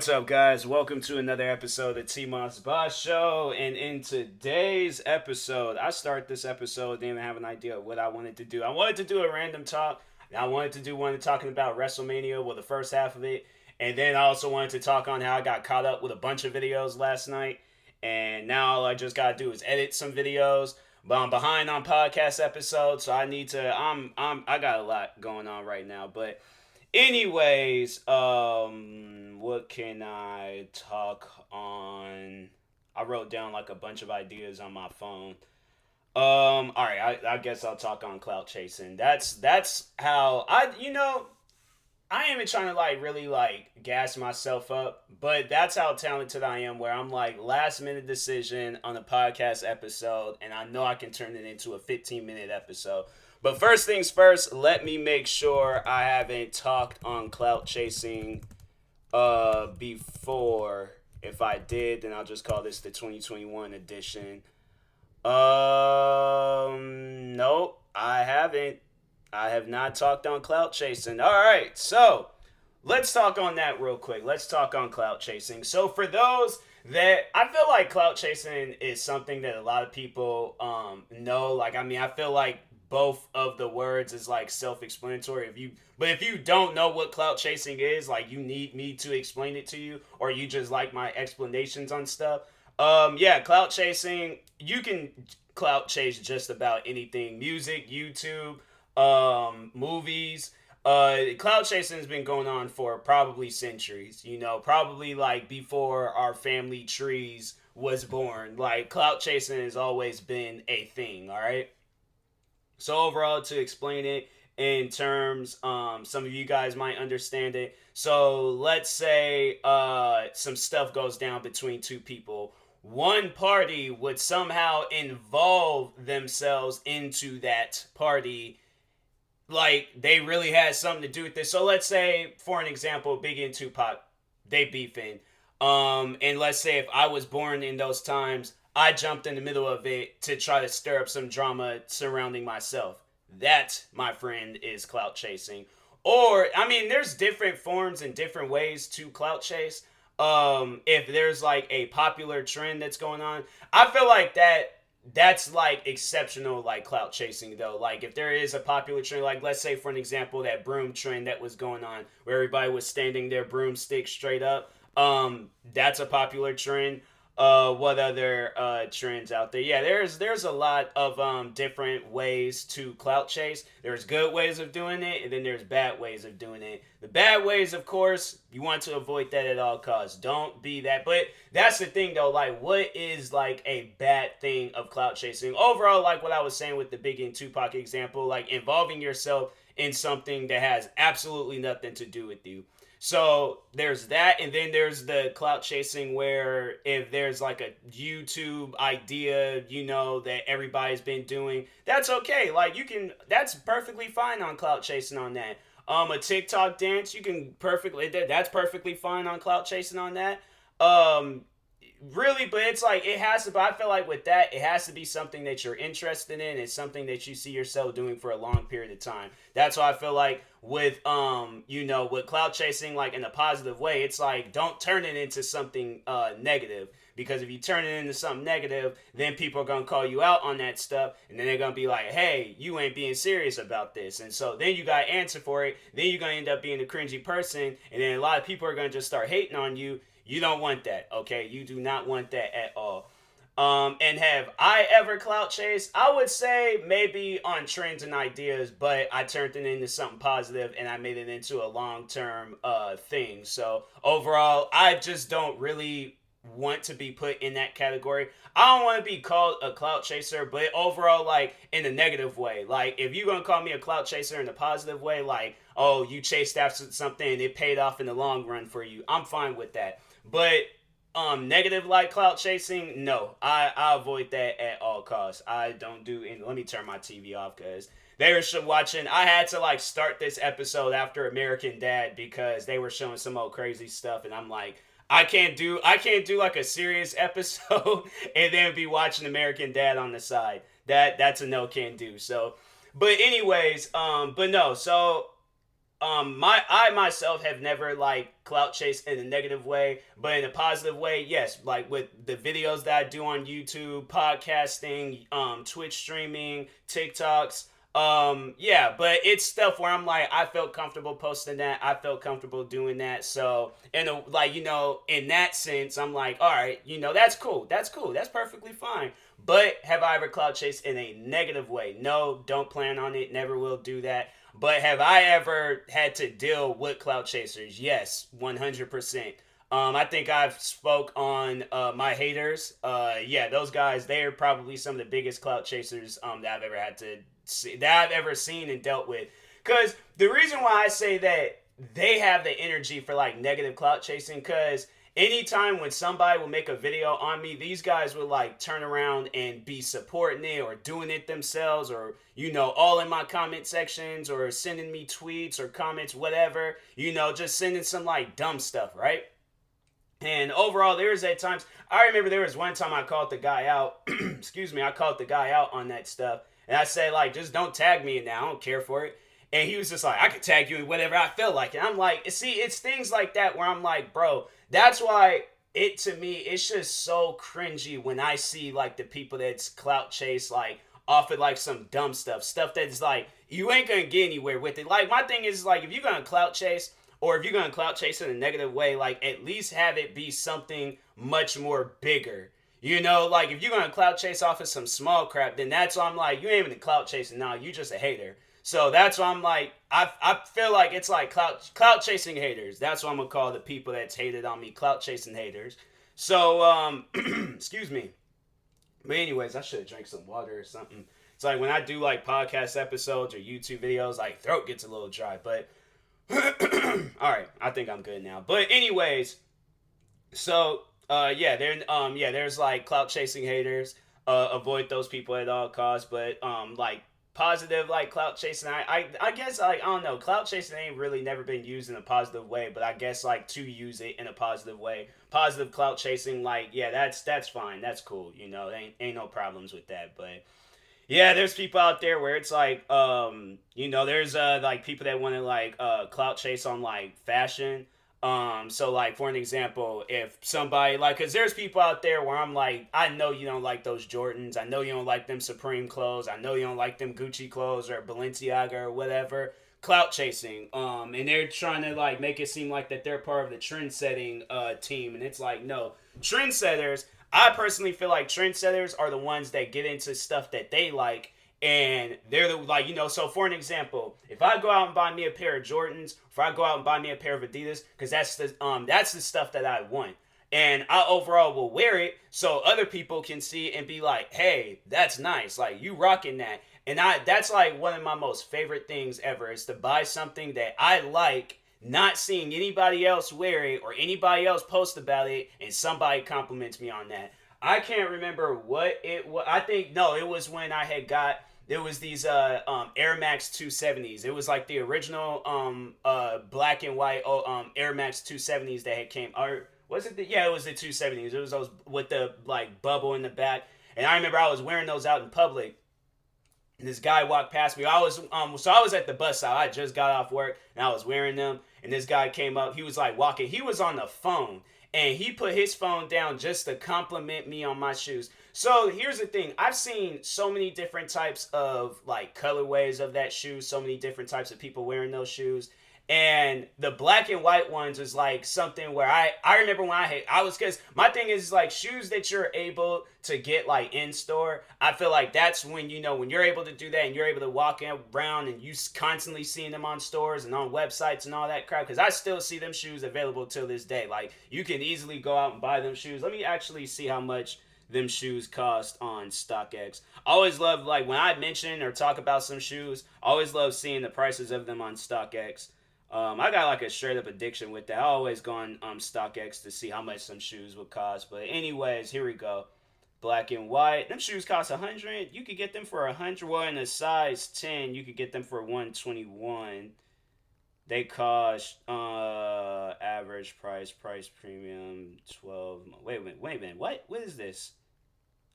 What's up, guys? Welcome to another episode of TMossBoss Show. And in today's episode, I start this episode, didn't even have an idea of what I wanted to do. I wanted to do a random talk. And I wanted to do one talking about WrestleMania, well, the first half of it. And then I also wanted to talk on how I got caught up with a bunch of videos last night. And now all I just gotta do is edit some videos. But I'm behind on podcast episodes, so I need to. I got a lot going on right now, but. Anyways, what can I talk on? I wrote down like a bunch of ideas on my phone. All right, I guess I'll talk on clout chasing. That's how I ain't even trying to like really like gas myself up, but that's how talented I am. Where I'm like last minute decision on a podcast episode, and I know I can turn it into a 15-minute episode. But first things first, let me make sure I haven't talked on clout chasing before. If I did, then I'll just call this the 2021 edition. Nope, I haven't. I have not talked on clout chasing. All right, so let's talk on that real quick. Let's talk on clout chasing. So for those that I feel like clout chasing is something that a lot of people know. Like, I mean, I feel like both of the words is like self-explanatory. If you don't know what clout chasing is, like you need me to explain it to you, or you just like my explanations on stuff. Yeah, clout chasing. You can clout chase just about anything: music, YouTube, movies. Clout chasing has been going on for probably centuries. You know, probably like before our family trees was born. Like clout chasing has always been a thing. All right. So overall, to explain it in terms, some of you guys might understand it. So let's say some stuff goes down between two people. One party would somehow involve themselves into that party, like they really had something to do with this. So let's say, for an example, Biggie and Tupac, they beefing. And let's say if I was born in those times, I jumped in the middle of it to try to stir up some drama surrounding myself. That, my friend, is clout chasing. Or, I mean, there's different forms and different ways to clout chase. If there's like a popular trend that's going on, I feel like that's like exceptional, like clout chasing though. Like if there is a popular trend, like let's say for an example, that broom trend that was going on where everybody was standing their broomstick straight up. That's a popular trend. What other trends out there? Yeah, there's a lot of different ways to clout chase. There's good ways of doing it, and then there's bad ways of doing it. The bad ways, of course, you want to avoid that at all costs. Don't be that. But that's the thing though, like what is like a bad thing of clout chasing? Overall, like what I was saying with the Biggie and Tupac example, like involving yourself in something that has absolutely nothing to do with you. So there's that, and then there's the clout chasing where if there's like a YouTube idea, you know, that everybody's been doing, that's okay. Like that's perfectly fine on clout chasing on that. A TikTok dance, that's perfectly fine on clout chasing on that. Really, but it's like but I feel like with that, it has to be something that you're interested in. It's something that you see yourself doing for a long period of time. That's why I feel like with with clout chasing, like in a positive way, it's like don't turn it into something negative, because if you turn it into something negative, then people are gonna call you out on that stuff, and then they're gonna be like, hey, you ain't being serious about this, and so then you gotta answer for it. Then you're gonna end up being a cringy person, and then a lot of people are gonna just start hating on you. You don't want that, okay? You do not want that at all. And have I ever clout chased? I would say maybe on trends and ideas, but I turned it into something positive and I made it into a long-term thing. So overall, I just don't really want to be put in that category. I don't want to be called a clout chaser, but overall, like in a negative way. Like if you're gonna call me a clout chaser in a positive way, like, oh, you chased after something and it paid off in the long run for you, I'm fine with that. But negative like clout chasing, no, I avoid that at all costs. I don't do any. Let me turn my TV off because they were watching. I had to like start this episode after American Dad because they were showing some old crazy stuff, and I'm like, I can't do like a serious episode and then be watching American Dad on the side. That's a no can do. So, but anyways, but no, so I myself have never like clout chased in a negative way, but in a positive way, yes. Like with the videos that I do on YouTube, podcasting, Twitch streaming, TikToks. Yeah, but it's stuff where I'm like, I felt comfortable posting that. I felt comfortable doing that. So, and like, in that sense, I'm like, all right, that's cool. That's cool. That's perfectly fine. But have I ever clout chased in a negative way? No, don't plan on it. Never will do that. But have I ever had to deal with clout chasers? Yes, 100%. I think I've spoke on my haters. Yeah, those guys, they're probably some of the biggest clout chasers that I've ever had to see, that I've ever seen and dealt with. Because the reason why I say that they have the energy for like negative clout chasing, because anytime when somebody will make a video on me, these guys will like turn around and be supporting it or doing it themselves, or all in my comment sections or sending me tweets or comments, whatever, just sending some like dumb stuff, right? And overall, there was at times, I remember there was one time I called the guy out, excuse me, I called the guy out on that stuff. And I said, like, just don't tag me in that. I don't care for it. And he was just like, I could tag you in whatever I feel like. And I'm like, see, it's things like that where I'm like, bro, that's why to me, it's just so cringy when I see like the people that's clout chase, like, off of like some dumb stuff that's like, you ain't gonna get anywhere with it. Like, my thing is like, if you're gonna clout chase, or if you're gonna clout chase in a negative way, like, at least have it be something much more bigger. Like, if you're gonna clout chase off of some small crap, then that's why I'm like, you ain't even a clout chasing now, you just a hater. So that's why I'm like, I feel like it's like clout chasing haters. That's what I'm gonna call the people that's hated on me, clout chasing haters. So excuse me. But anyways, I should have drank some water or something. It's like when I do like podcast episodes or YouTube videos, like throat gets a little dry. But all right, I think I'm good now. But anyways, so there's like clout chasing haters. Avoid those people at all costs. But like positive like clout chasing, I guess like I don't know, clout chasing ain't really never been used in a positive way, but I guess like to use it in a positive way, positive clout chasing, like yeah, that's fine, that's cool, ain't no problems with that. But yeah, there's people out there where it's like, there's like people that want to like clout chase on like fashion. So like for an example, if somebody like, cause there's people out there where I'm like, I know you don't like those Jordans, I know you don't like them Supreme clothes, I know you don't like them Gucci clothes or Balenciaga or whatever. Clout chasing, and they're trying to like make it seem like that they're part of the trend setting team, and it's like no, trendsetters. I personally feel like trendsetters are the ones that get into stuff that they like, and they're the like So for an example, if I go out and buy me a pair of Jordans, if I go out and buy me a pair of Adidas, because that's the stuff that I want, and I overall will wear it so other people can see and be like, hey, that's nice, like you rocking that. And that's like one of my most favorite things ever, is to buy something that I like, not seeing anybody else wear it or anybody else post about it, and somebody compliments me on that. I can't remember what it was. I think no, it was when I had got, there was these Air Max 270s. It was like the original black and white Air Max 270s that had came. Or was it it was the 270s. It was those with the like bubble in the back. And I remember I was wearing those out in public. And this guy walked past me. I was at the bus stop. I just got off work and I was wearing them. And this guy came up. He was like walking. He was on the phone. And he put his phone down just to compliment me on my shoes. So here's the thing. I've seen so many different types of like colorways of that shoe. So many different types of people wearing those shoes. And the black and white ones is like something where I remember when I was, because my thing is like shoes that you're able to get like in store. I feel like that's when, when you're able to do that and you're able to walk around and you constantly seeing them on stores and on websites and all that crap. Because I still see them shoes available till this day. Like you can easily go out and buy them shoes. Let me actually see how much them shoes cost on StockX. I always love, like when I mention or talk about some shoes, I always love seeing the prices of them on StockX. I got like a straight up addiction with that. I always go on StockX to see how much some shoes would cost. But anyways, here we go. Black and white. Them shoes cost $100. You could get them for $100. Well, in a size 10, you could get them for $121. They cost average price premium 12. Wait a minute. What is this?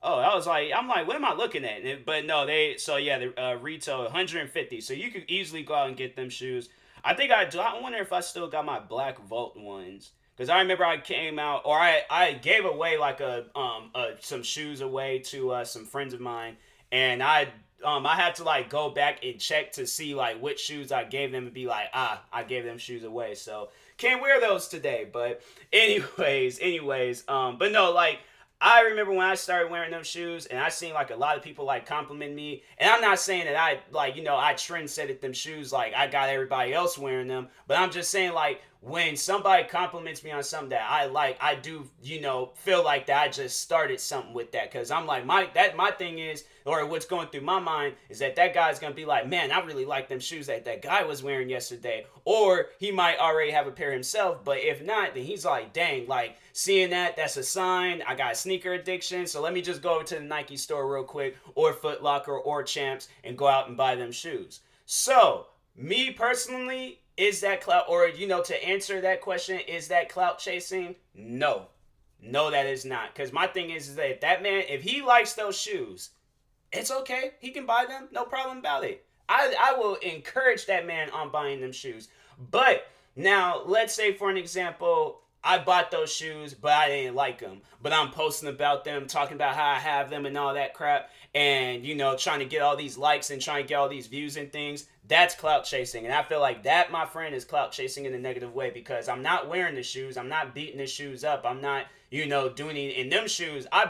Oh, I'm like, what am I looking at? But no, the retail $150. So you could easily go out and get them shoes. I think I do. I wonder if I still got my Black Vault ones. Because I remember I came out, or I gave away like some shoes away to some friends of mine, and I had to like go back and check to see like which shoes I gave them and be like, I gave them shoes away, so can't wear those today. But but no, like I remember when I started wearing them shoes, and I seen like a lot of people like compliment me. And I'm not saying that I like I trendsetted them shoes, like I got everybody else wearing them. But I'm just saying like when somebody compliments me on something that I like, I do feel like that I just started something with that, because I'm like my thing is, or what's going through my mind is that guy's gonna be like, man, I really like them shoes that guy was wearing yesterday. Or he might already have a pair himself, but if not, then he's like, dang, like seeing that's a sign I got a sneaker addiction, so let me just go over to the Nike store real quick, or Foot Locker, or Champs, and go out and buy them shoes. So me personally, is that clout, or to answer that question, is that clout chasing? No, that is not. Because my thing is that that man, if he likes those shoes, it's okay. He can buy them. No problem about it. I will encourage that man on buying them shoes. But now, let's say for an example, I bought those shoes, but I didn't like them. But I'm posting about them, talking about how I have them and all that crap. And, trying to get all these likes and trying to get all these views and things. That's clout chasing. And I feel like that, my friend, is clout chasing in a negative way, because I'm not wearing the shoes. I'm not beating the shoes up. I'm not, doing it in them shoes. I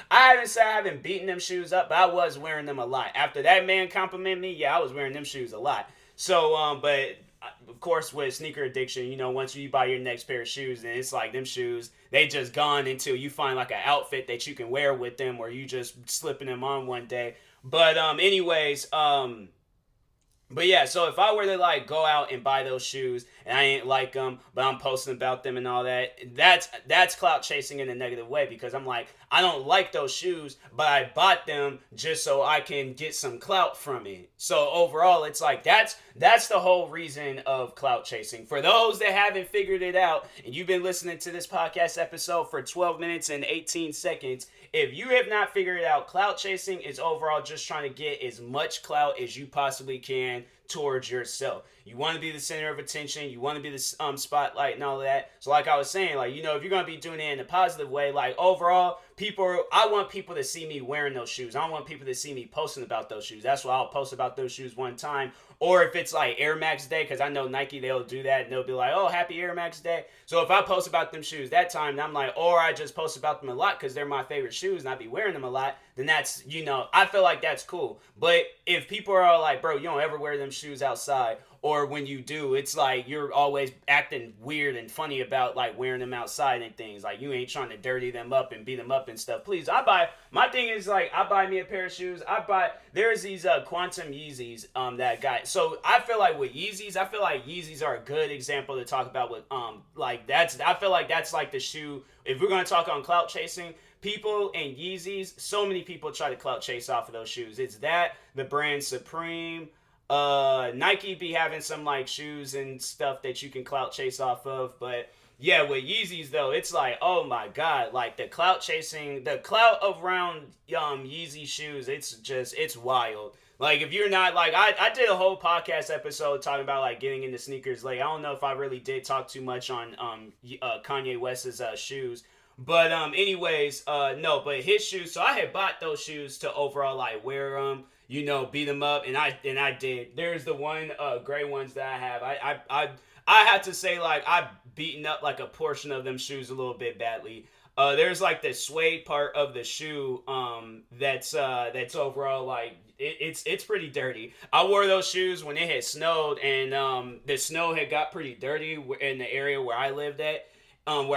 haven't said I haven't beaten them shoes up, but I was wearing them a lot. After that man complimented me, yeah, I was wearing them shoes a lot. So, but of course, with sneaker addiction, once you buy your next pair of shoes, then it's like them shoes, they just gone until you find like an outfit that you can wear with them, or you just slipping them on one day. But but yeah, so if I were to like go out and buy those shoes and I ain't like them, but I'm posting about them and all that, that's clout chasing in a negative way, because I'm like, I don't like those shoes, but I bought them just so I can get some clout from it. So overall, it's like that's the whole reason of clout chasing. For those that haven't figured it out, and you've been listening to this podcast episode for 12 minutes and 18 seconds, if you have not figured it out, clout chasing is overall just trying to get as much clout as you possibly can towards yourself. You want to be the center of attention. You want to be the spotlight and all of that. So like I was saying, like, if you're going to be doing it in a positive way, like overall, I want people to see me wearing those shoes. I don't want people to see me posting about those shoes. That's why I'll post about those shoes one time. Or if it's like Air Max Day, because I know Nike, they'll do that, and they'll be like, oh, happy Air Max Day. So if I post about them shoes that time, I'm like, or I just post about them a lot because they're my favorite shoes and I be wearing them a lot, then that's, I feel like that's cool. But if people are like, bro, you don't ever wear them shoes outside, or when you do, it's like you're always acting weird and funny about like wearing them outside and things. Like you ain't trying to dirty them up and beat them up and stuff. Please, my thing is like, I buy me a pair of shoes. There's these Quantum Yeezys that I got. So I feel like with Yeezys, are a good example to talk about with I feel like that's like the shoe. If we're gonna talk on clout chasing, people and Yeezys, so many people try to clout chase off of those shoes. It's that, the brand Supreme. Nike be having some like shoes and stuff that you can clout chase off of, but yeah, with Yeezys though, it's like, oh my god, like the clout around Yeezy shoes, it's wild. Like if you're not like, I did a whole podcast episode talking about like getting into sneakers. Like I don't know if I really did talk too much on Kanye West's shoes. But no, but his shoes. So I had bought those shoes to overall like wear them, beat them up, and I did. There's the one gray ones that I have. I had to say like I've beaten up like a portion of them shoes a little bit badly. There's like the suede part of the shoe that's overall like it's pretty dirty. I wore those shoes when it had snowed, and the snow had got pretty dirty in the area where I live at, and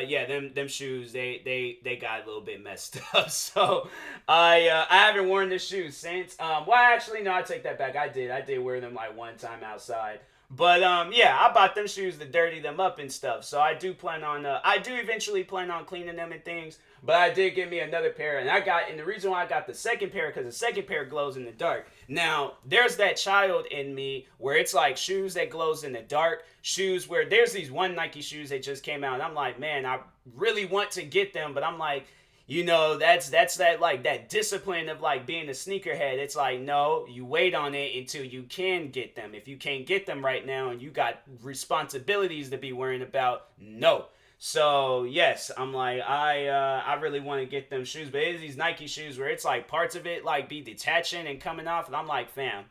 yeah, them shoes they got a little bit messed up. So I haven't worn the shoes since. Well, actually, no, I take that back. I did wear them like one time outside. But yeah, I bought them shoes to dirty them up and stuff. So I do eventually plan on cleaning them and things. But I did get me another pair, and the reason why I got the second pair, because the second pair glows in the dark. Now, there's that child in me where it's like shoes that glows in the dark, shoes where there's these one Nike shoes that just came out, and I'm like, man, I really want to get them, but I'm like, you know, that's that like that discipline of like being a sneakerhead. It's like, no, you wait on it until you can get them. If you can't get them right now and you got responsibilities to be worrying about, no. So yes, I'm like I really want to get them shoes, but it's these Nike shoes where it's like parts of it like be detaching and coming off, and I'm like, fam,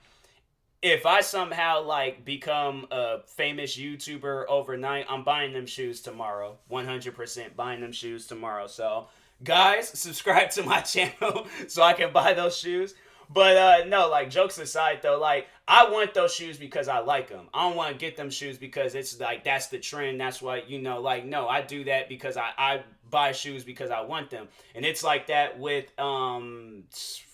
if I somehow like become a famous YouTuber overnight, I'm buying them shoes tomorrow. 100% buying them shoes tomorrow. So, guys, subscribe to my channel so I can buy those shoes. But no, like jokes aside though, like I want those shoes because I like them. I don't want to get them shoes because it's like that's the trend. That's what, you know, like no, I do that because I buy shoes because I want them. And it's like that with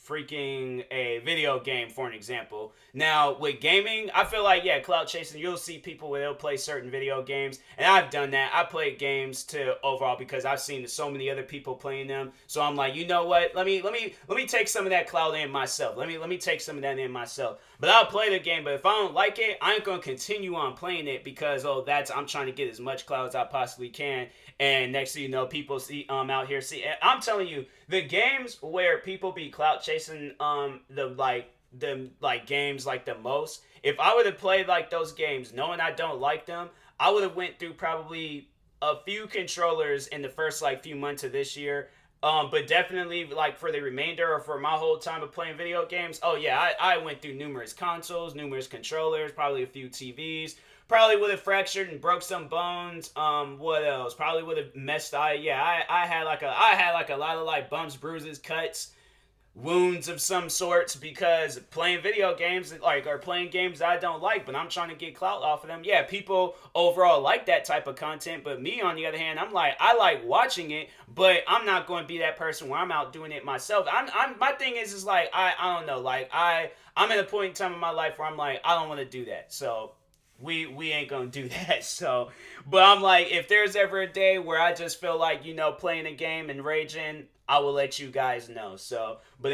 freaking a video game, for an example. Now with gaming, I feel like, yeah, Clout Chasing, you'll see people where they'll play certain video games, and I've done that. I played games to overall because I've seen so many other people playing them, so I'm like, you know what, let me take some of that clout in myself. Let me take some of that in myself. But I'll play the game, but if I don't like it, I ain't gonna continue on playing it because I'm trying to get as much clout as I possibly can. And next thing you know, people see out here see. I'm telling you, the games where people be clout chasing the games like the most. If I would have played like those games, knowing I don't like them, I would have went through probably a few controllers in the first like few months of this year. But definitely like for the remainder or for my whole time of playing video games, oh yeah, I went through numerous consoles, numerous controllers, probably a few TVs. Probably would have fractured and broke some bones. What else? Probably would have messed. I had like a lot of like bumps, bruises, cuts, wounds of some sorts because playing video games like or playing games I don't like, but I'm trying to get clout off of them. Yeah, people overall like that type of content, but me on the other hand, I'm like I like watching it, but I'm not going to be that person where I'm out doing it myself. I'm my thing is like I don't know, like I'm at a point in time in my life where I'm like I don't want to do that. So we ain't gonna do that. So but I'm like, if there's ever a day where I just feel like, you know, playing a game and raging, I will let you guys know. So but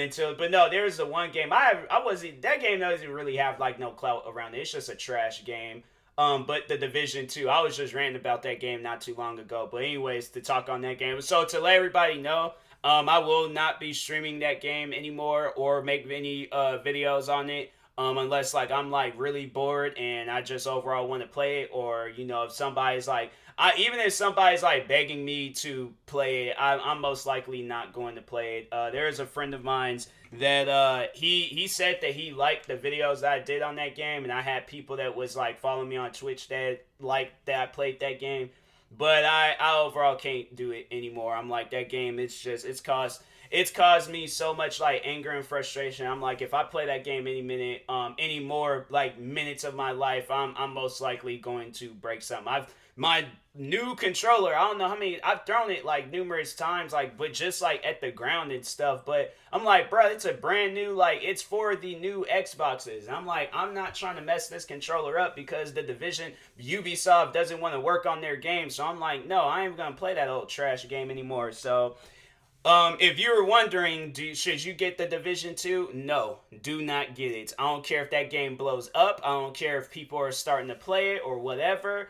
no, there's the one game I wasn't, that game doesn't really have like no clout around it. It's just a trash game. But the Division 2, I was just ranting about that game not too long ago. But anyways, to talk on that game, so to let everybody know, I will not be streaming that game anymore or make any videos on it. Unless like I'm like really bored and I just overall want to play it, or you know, if somebody's like, even if somebody's like begging me to play it, I'm most likely not going to play it. There is a friend of mine's that he said that he liked the videos that I did on that game, and I had people that was like following me on Twitch that liked that I played that game, but I overall can't do it anymore. I'm like, that game, it's caused me so much like anger and frustration. I'm like, if I play that game any more like minutes of my life, I'm most likely going to break something. My new controller, I don't know how many, I've thrown it like numerous times, like, but just like at the ground and stuff. But I'm like, bro, it's a brand new, like, it's for the new Xboxes. I'm like, I'm not trying to mess this controller up because the Division, Ubisoft doesn't want to work on their game. So I'm like, no, I ain't gonna play that old trash game anymore. So if you were wondering, should you get the Division 2? No, do not get it. I don't care if that game blows up. I don't care if people are starting to play it or whatever.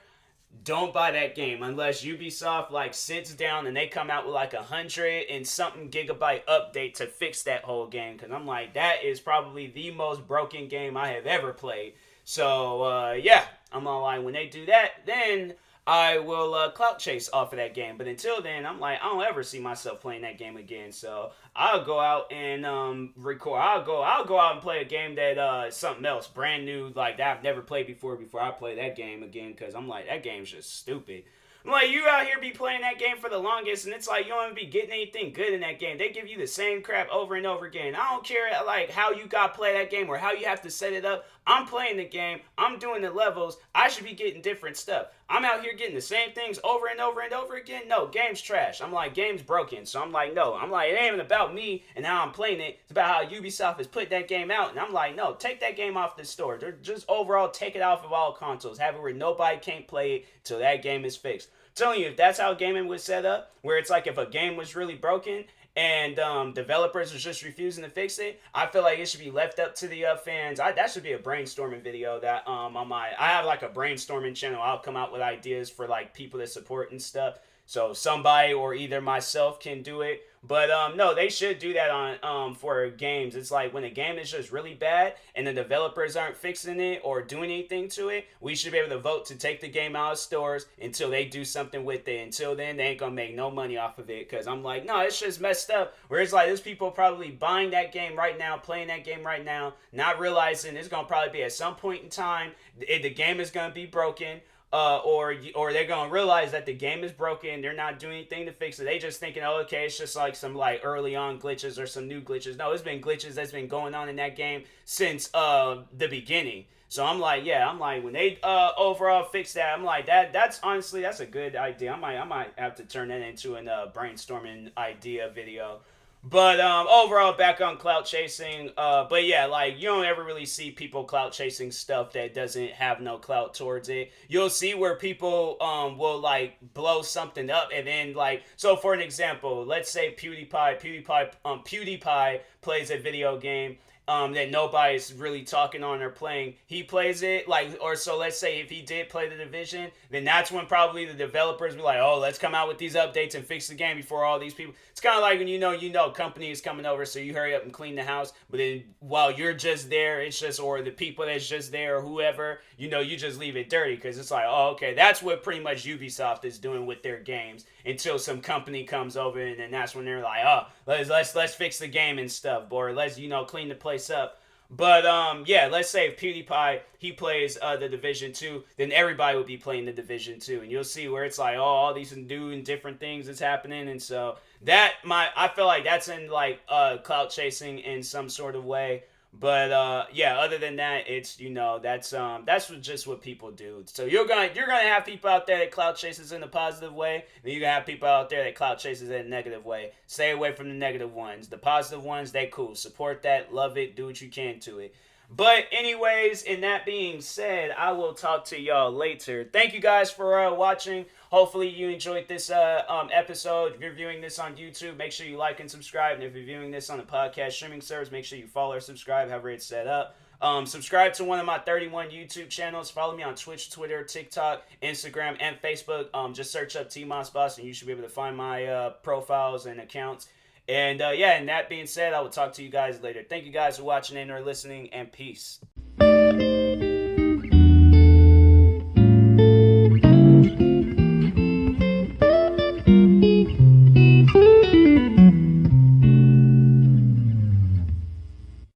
Don't buy that game unless Ubisoft like sits down and they come out with like 100 and something gigabyte update to fix that whole game. Because I'm like, that is probably the most broken game I have ever played. So yeah, I'm all like, when they do that, then I will clout chase off of that game. But until then, I'm like, I don't ever see myself playing that game again. So I'll go out and record. I'll go out and play a game that something else, brand new, like that I've never played before I play that game again. Because I'm like, that game's just stupid. I'm like, you out here be playing that game for the longest, and it's like you don't even be getting anything good in that game. They give you the same crap over and over again. I don't care like how you got to play that game or how you have to set it up. I'm playing the game. I'm doing the levels. I should be getting different stuff. I'm out here getting the same things over and over and over again. No, game's trash. I'm like, game's broken. So I'm like, no. I'm like, it ain't even about me and how I'm playing it. It's about how Ubisoft has put that game out. And I'm like, no, take that game off the store. They're just overall take it off of all consoles. Have it where nobody can't play it till that game is fixed. I'm telling you, if that's how gaming was set up, where it's like if a game was really broken and developers are just refusing to fix it, I feel like it should be left up to the fans. That should be a brainstorming video that I have like a brainstorming channel. I'll come out with ideas for like people to support and stuff. So somebody or either myself can do it. But no, they should do that on for games. It's like when a game is just really bad and the developers aren't fixing it or doing anything to it, we should be able to vote to take the game out of stores until they do something with it. Until then, they ain't gonna make no money off of it. Cause I'm like, no, it's just messed up. Where it's like there's people probably buying that game right now, playing that game right now, not realizing it's gonna probably be at some point in time the game is gonna be broken, or they're gonna realize that the game is broken. They're not doing anything to fix it. They just thinking, oh, okay, it's just like some like early on glitches or some new glitches. No, it's been glitches that's been going on in that game since the beginning. So I'm like, yeah, I'm like when they overall fix that, I'm like that's honestly that's a good idea. I might have to turn that into a brainstorming idea video. But overall, back on clout chasing. But yeah, like you don't ever really see people clout chasing stuff that doesn't have no clout towards it. You'll see where people will like blow something up, and then like so for an example, let's say PewDiePie plays a video game that nobody's really talking on or playing. He plays it like, or so let's say if he did play the Division, then that's when probably the developers be like, oh, let's come out with these updates and fix the game before all these people. It's kind of like when you know company is coming over, so you hurry up and clean the house, but then while you're just there, it's just, or the people that's just there or whoever, you just leave it dirty because it's like, oh, okay, that's what pretty much Ubisoft is doing with their games until some company comes over, and then that's when they're like, oh, let's fix the game and stuff, or let's clean the place up. But yeah, let's say if PewDiePie he plays the Division 2, then everybody would be playing the Division 2, and you'll see where it's like, oh, all these new and different things is happening, and so I feel like that's in like clout chasing in some sort of way. But yeah, other than that, it's that's just what people do. So you're gonna have people out there that clout chases in a positive way, and you're gonna have people out there that clout chases in a negative way. Stay away from the negative ones. The positive ones, they cool. Support that, love it, do what you can to it. But anyways, in that being said, I will talk to y'all later. Thank you guys for watching. Hopefully you enjoyed this episode. If you're viewing this on YouTube, make sure you like and subscribe. And if you're viewing this on a podcast streaming service, make sure you follow or subscribe, however it's set up. Subscribe to one of my 31 YouTube channels. Follow me on Twitch, Twitter, TikTok, Instagram, and Facebook. Just search up TMossBoss, and you should be able to find my profiles and accounts. And yeah, and that being said, I will talk to you guys later. Thank you guys for watching and or listening, and peace.